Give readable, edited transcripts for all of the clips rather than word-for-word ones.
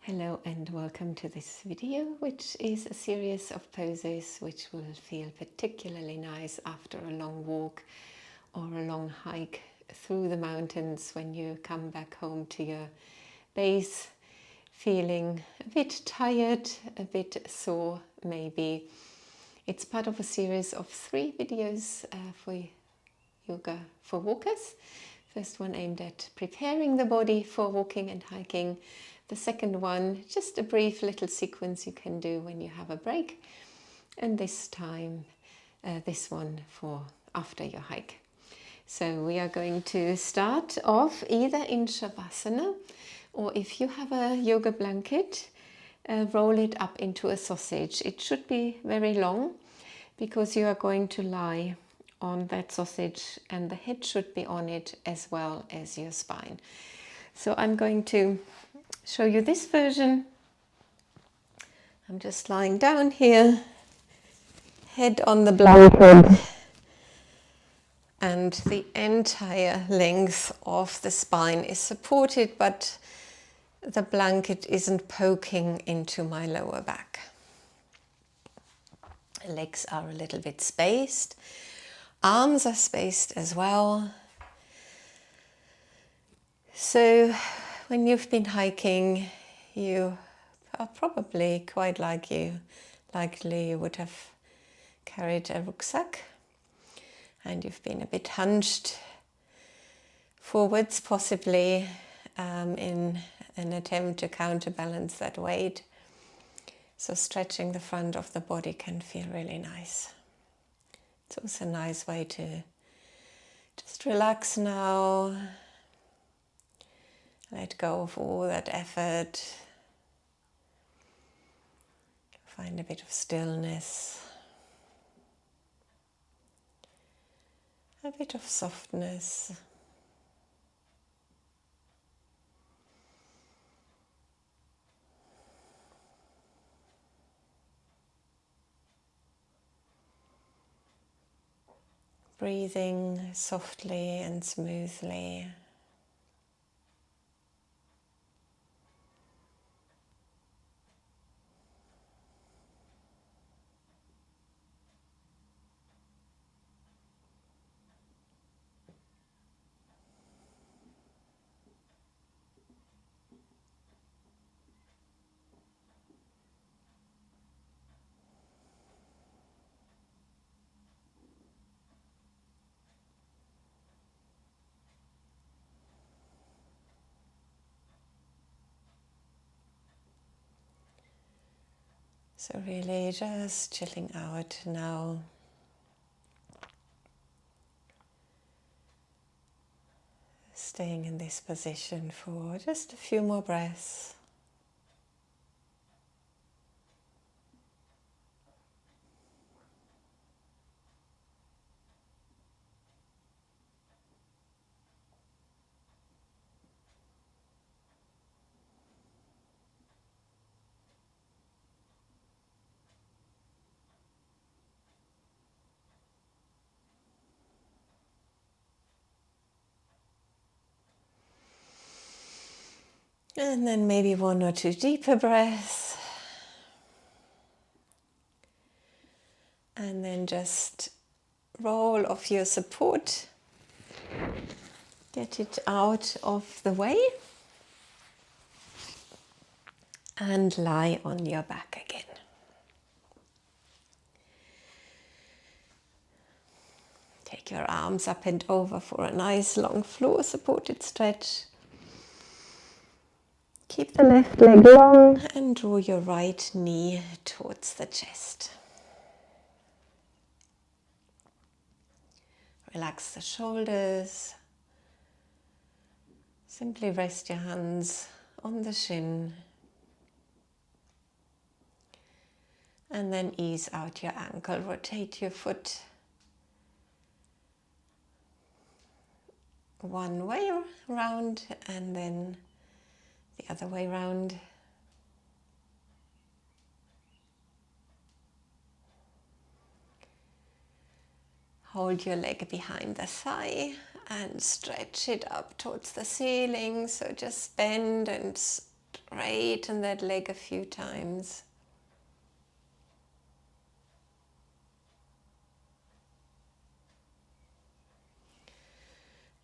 Hello and welcome to this video, which is a series of poses which will feel particularly nice after a long walk or a long hike through the mountains when you come back home to your base feeling a bit tired, a bit sore maybe. It's part of a series of 3 videos for yoga for walkers. First one aimed at preparing the body for walking and hiking. The second one, just a brief little sequence you can do when you have a break. And this time, this one for after your hike. So we are going to start off either in Shavasana, or if you have a yoga blanket, roll it up into a sausage. It should be very long because you are going to lie on that sausage and the head should be on it as well as your spine. So I'm going to show you this version. I'm just lying down here, head on the blanket, and the entire length of the spine is supported, but the blanket isn't poking into my lower back. Legs are a little bit spaced. Arms are spaced as well. So when you've been hiking, you are probably quite likely you would have carried a rucksack and you've been a bit hunched forwards, possibly in an attempt to counterbalance that weight. So stretching the front of the body can feel really nice. It's also a nice way to just relax now, let go of all that effort, find a bit of stillness, a bit of softness. Breathing softly and smoothly. So really just chilling out now. Staying in this position for just a few more breaths. And then maybe 1 or 2 deeper breaths. And then just roll off your support. Get it out of the way. And lie on your back again. Take your arms up and over for a nice long floor supported stretch. Keep the left leg long and draw your right knee towards the chest. Relax the shoulders. Simply rest your hands on the shin. And then ease out your ankle. Rotate your foot one way around and then the other way round. Hold your leg behind the thigh and stretch it up towards the ceiling. So just bend and straighten that leg a few times.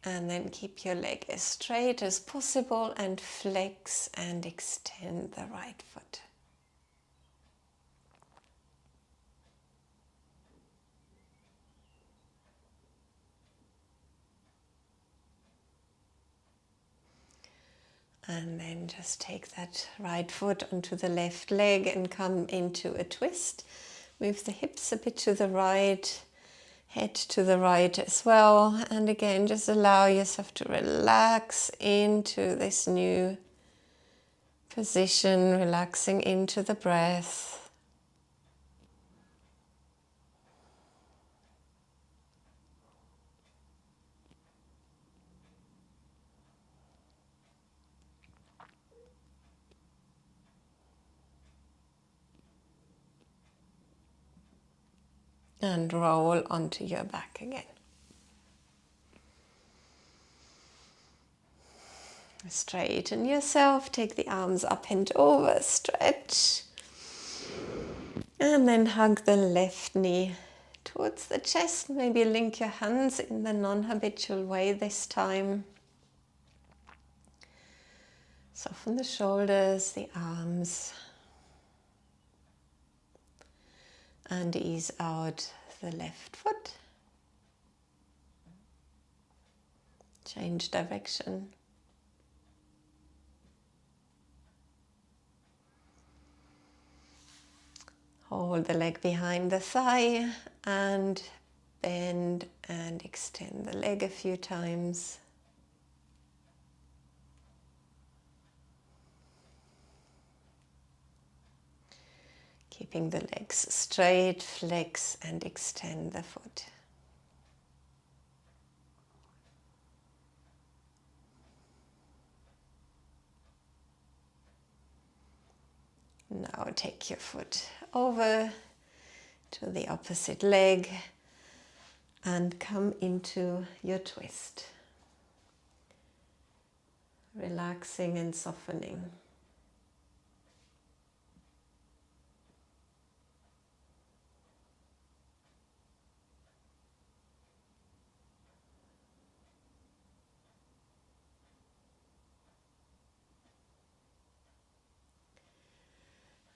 And then keep your leg as straight as possible and flex and extend the right foot. And then just take that right foot onto the left leg and come into a twist. Move the hips a bit to the right, head to the right as well. And again, just allow yourself to relax into this new position, relaxing into the breath. And roll onto your back again. Straighten yourself, take the arms up and over, stretch. And then hug the left knee towards the chest. Maybe link your hands in the non-habitual way this time. Soften the shoulders, the arms. And ease out the left foot. Change direction. Hold the leg behind the thigh and bend and extend the leg a few times. Keeping the legs straight, flex and extend the foot. Now take your foot over to the opposite leg and come into your twist. Relaxing and softening.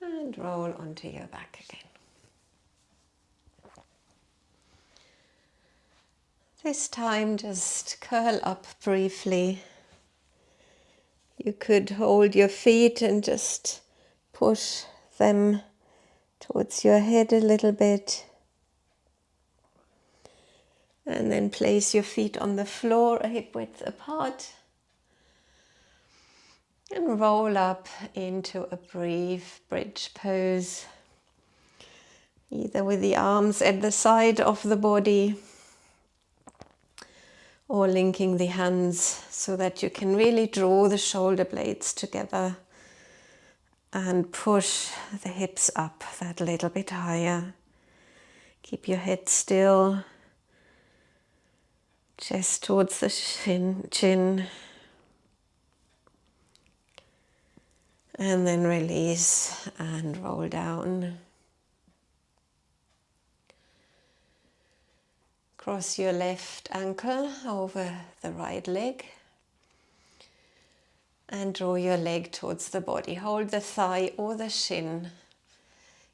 And roll onto your back again. This time just curl up briefly. You could hold your feet and just push them towards your head a little bit. And then place your feet on the floor, a hip width apart. And roll up into a brief bridge pose, either with the arms at the side of the body or linking the hands so that you can really draw the shoulder blades together and push the hips up that little bit higher. Keep your head still, chest towards the chin. And then release and roll down. Cross your left ankle over the right leg. And draw your leg towards the body. Hold the thigh or the shin.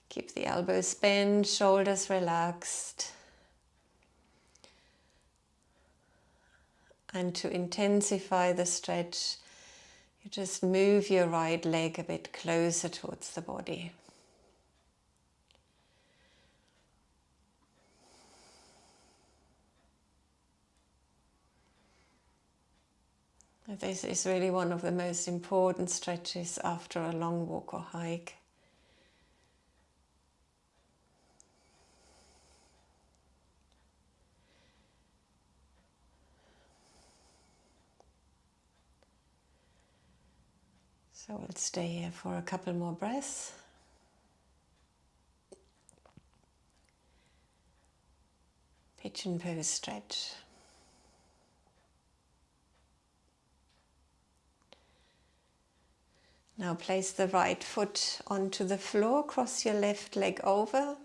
Keep the elbows bent, shoulders relaxed. And to intensify the stretch, you just move your right leg a bit closer towards the body. This is really one of the most important stretches after a long walk or hike. So we'll stay here for a couple more breaths. Pigeon pose stretch. Now place the right foot onto the floor, cross your left leg over,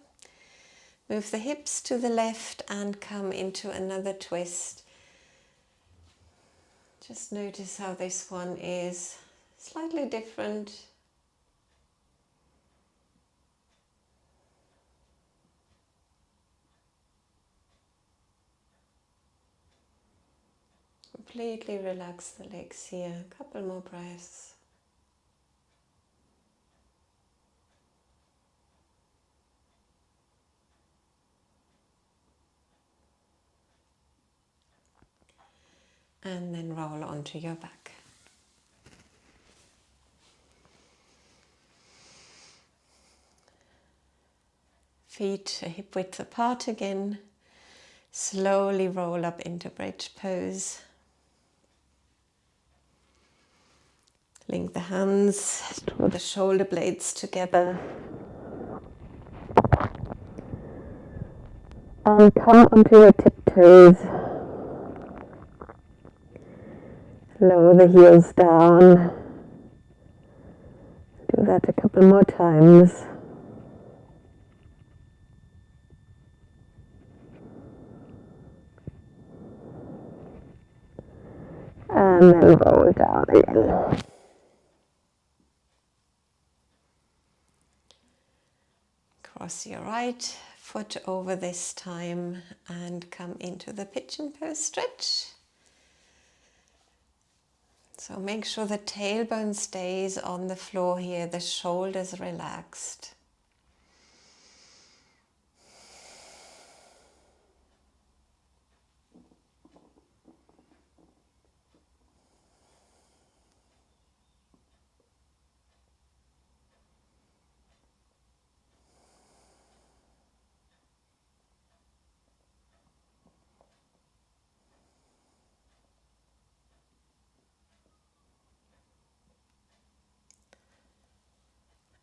move the hips to the left and come into another twist. Just notice how this one is slightly different. Completely relax the legs here. A couple more breaths. And then roll onto your back. Feet a hip width apart again. Slowly roll up into bridge pose. Link the hands, draw the shoulder blades together. And come onto your tiptoes. Lower the heels down. Do that a couple more times. And then roll down again. Cross your right foot over this time and come into the pigeon pose stretch. So make sure the tailbone stays on the floor here, the shoulders relaxed.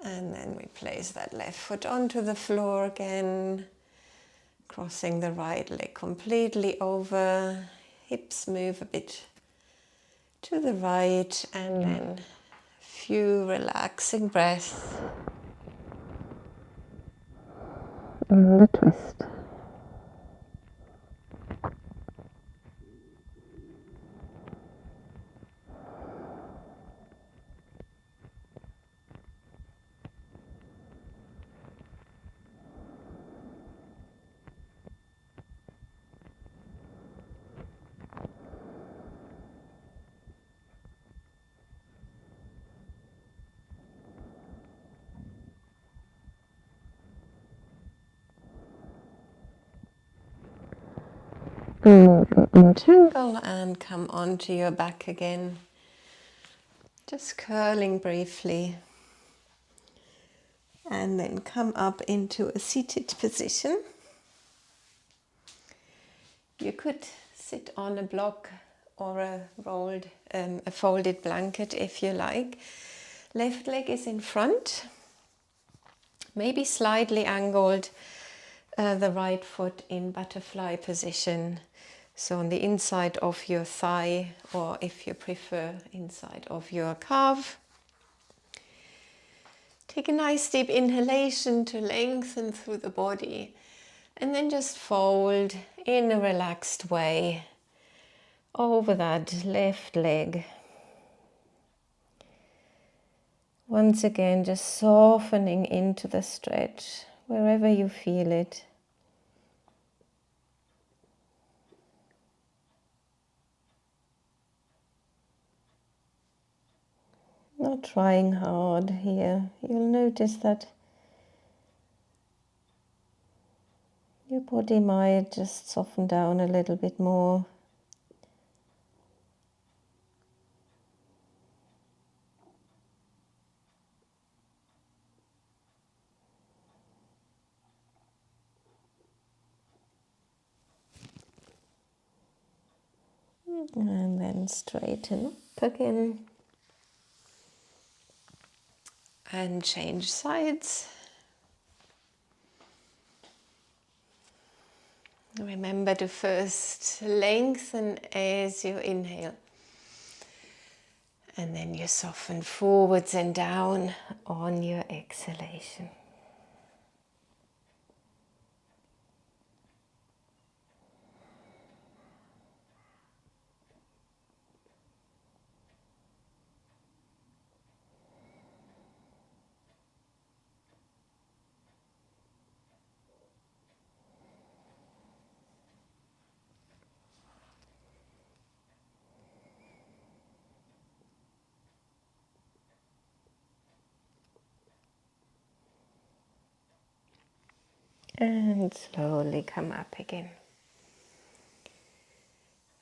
And then we place that left foot onto the floor again, crossing the right leg completely over, hips move a bit to the right, and then a few relaxing breaths in the twist. Untangle and come onto your back again. Just curling briefly. And then come up into a seated position. You could sit on a block or a folded blanket if you like. Left leg is in front, maybe slightly angled, the right foot in butterfly position. So on the inside of your thigh, or if you prefer, inside of your calf. Take a nice deep inhalation to lengthen through the body, and then just fold in a relaxed way over that left leg. Once again, just softening into the stretch wherever you feel it. Not trying hard here. You'll notice that your body might just soften down a little bit more. And then straighten up again. And change sides. Remember to first lengthen as you inhale. And then you soften forwards and down on your exhalation. And slowly come up again.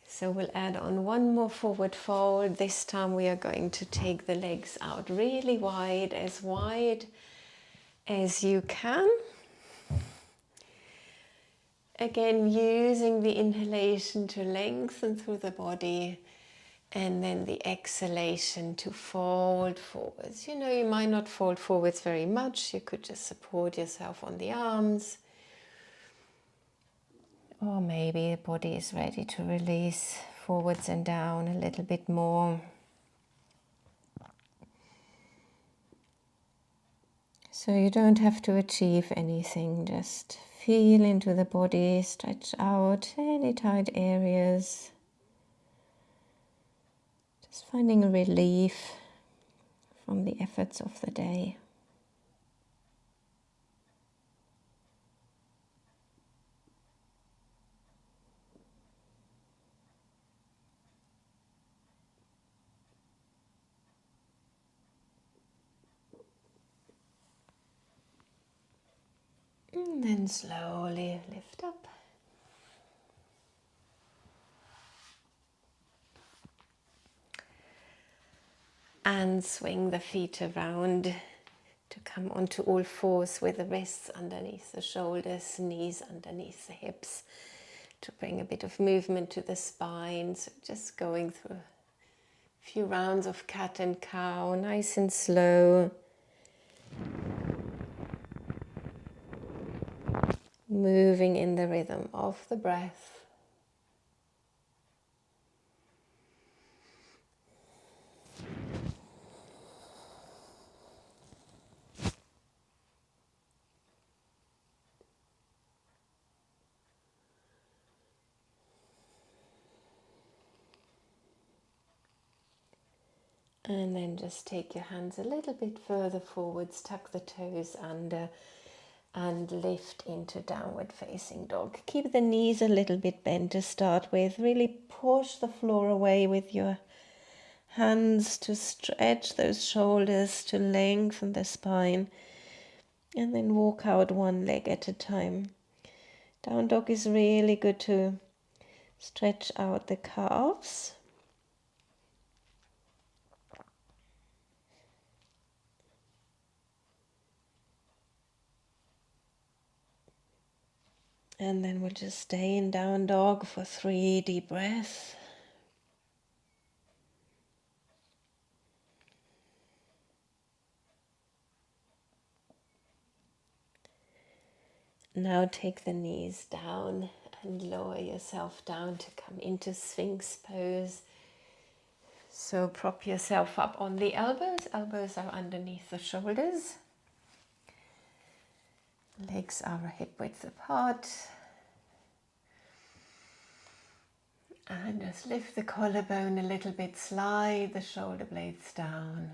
So we'll add on one more forward fold. This time we are going to take the legs out really wide as you can. Again, using the inhalation to lengthen through the body, and then the exhalation to fold forwards. You know, you might not fold forwards very much. You could just support yourself on the arms. Or maybe the body is ready to release forwards and down a little bit more. So you don't have to achieve anything, just feel into the body, stretch out any tight areas. Just finding a relief from the efforts of the day. And then slowly lift up. And swing the feet around to come onto all fours with the wrists underneath the shoulders, knees underneath the hips, to bring a bit of movement to the spine. So just going through a few rounds of cat and cow, nice and slow. Moving in the rhythm of the breath. And then just take your hands a little bit further forwards, tuck the toes under, and lift into downward facing dog. Keep the knees a little bit bent to start with. Really push the floor away with your hands to stretch those shoulders, to lengthen the spine. And then walk out one leg at a time. Down dog is really good to stretch out the calves. And then we'll just stay in down dog for 3 deep breaths. Now take the knees down and lower yourself down to come into Sphinx Pose. So prop yourself up on the elbows. Elbows are underneath the shoulders. Legs are hip width apart. And just lift the collarbone a little bit, slide the shoulder blades down.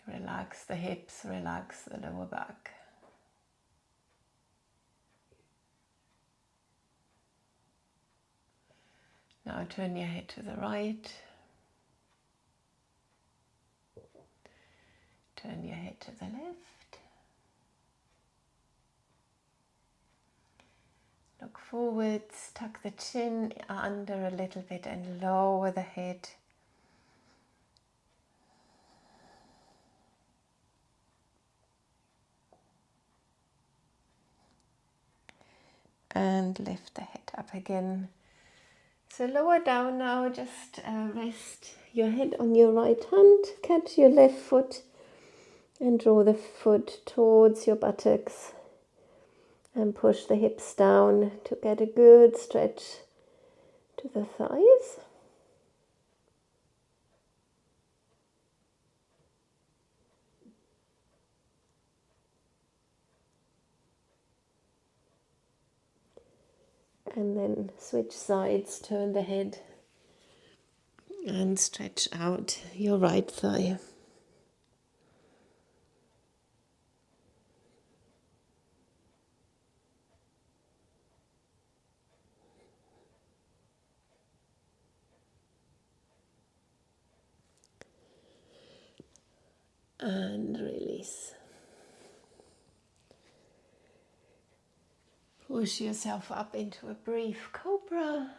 Relax the hips, relax the lower back. Now turn your head to the right. Turn your head to the left. Look forwards, tuck the chin under a little bit and lower the head. And lift the head up again. So lower down now, just rest your head on your right hand, catch your left foot and draw the foot towards your buttocks and push the hips down to get a good stretch to the thighs. And then switch sides, turn the head and stretch out your right thigh. And release. Push yourself up into a brief cobra.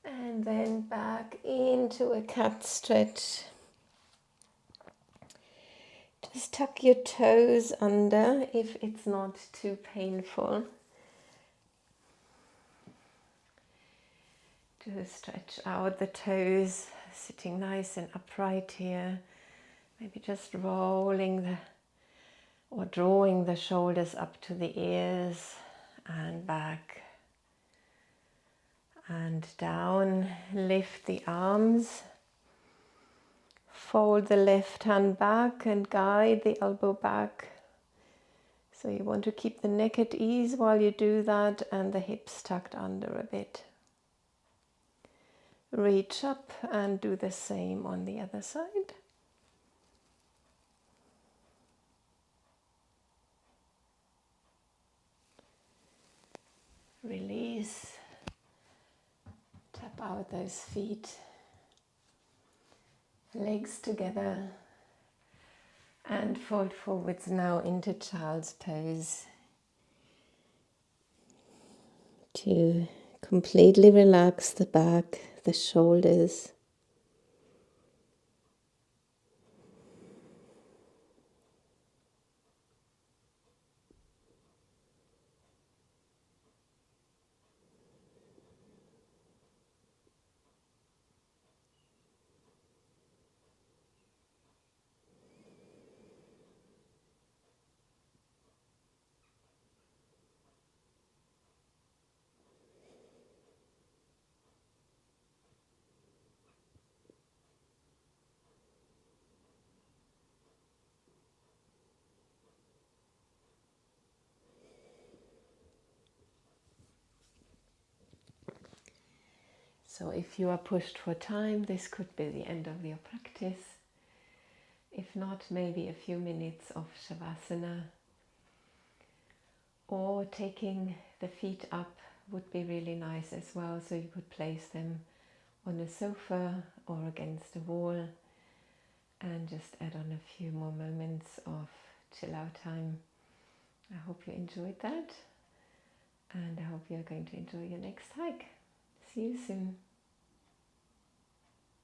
And then back into a cat stretch. Just tuck your toes under if it's not too painful. Just stretch out the toes, sitting nice and upright here. Maybe just rolling or drawing the shoulders up to the ears and back and down. Lift the arms. Fold the left hand back and guide the elbow back. So you want to keep the neck at ease while you do that and the hips tucked under a bit. Reach up and do the same on the other side. Release. Tap out those feet. Legs together. And fold forwards now into child's pose. To completely relax the back, the shoulders. So if you are pushed for time, this could be the end of your practice. If not, maybe a few minutes of Shavasana. Or taking the feet up would be really nice as well. So you could place them on a sofa or against a wall and just add on a few more moments of chill out time. I hope you enjoyed that, and I hope you're going to enjoy your next hike. See you soon.